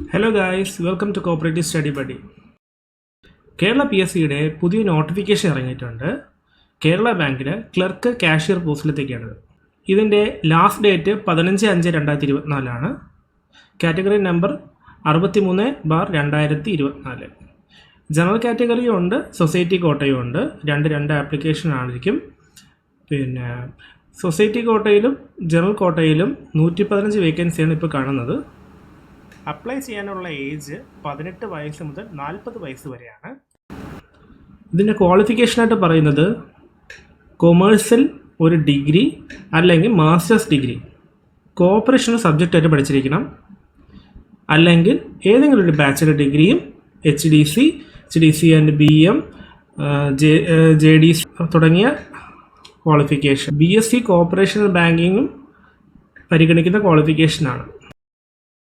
Hello guys, welcome to cooperative study buddy. Kerala PSCയുടെ പുതിയ notification ഇറങ്ങിയിട്ടുണ്ട്. കേരള ബാങ്കിൽ ക്ലർക്ക് കാഷ്യർ പോസ്റ്റിലത്തേക്കാണ്. ഇതിൻ്റെ last date 15/5/2024 category number 63/2024. General കാറ്റഗറിയും ഉണ്ട്, സൊസൈറ്റി കോട്ടയും ഉണ്ട്. രണ്ട് ആപ്ലിക്കേഷൻ ആയിരിക്കും. പിന്നെ സൊസൈറ്റി കോട്ടയിലും ജനറൽ കോട്ടയിലും 115 വേക്കൻസിയാണ് ഇപ്പോൾ കാണുന്നത്. അപ്ലൈ ചെയ്യാനുള്ള ഏജ് 18 വയസ്സ് മുതൽ 40 വയസ്സ് വരെയാണ്. ഇതിൻ്റെ ക്വാളിഫിക്കേഷനായിട്ട് പറയുന്നത് കൊമേഴ്സിൽ ഒരു ഡിഗ്രി അല്ലെങ്കിൽ മാസ്റ്റേഴ്സ് ഡിഗ്രി കോപ്പറേഷൻ സബ്ജക്റ്റായിട്ട് പഠിച്ചിരിക്കണം. അല്ലെങ്കിൽ ഏതെങ്കിലും ഒരു ബാച്ചിലർ ഡിഗ്രിയും HDC ആൻഡ് BM, JDC തുടങ്ങിയ ക്വാളിഫിക്കേഷൻ. BSc കോപ്പറേഷണൽ ബാങ്കിങ്ങും പരിഗണിക്കുന്ന ക്വാളിഫിക്കേഷനാണ്.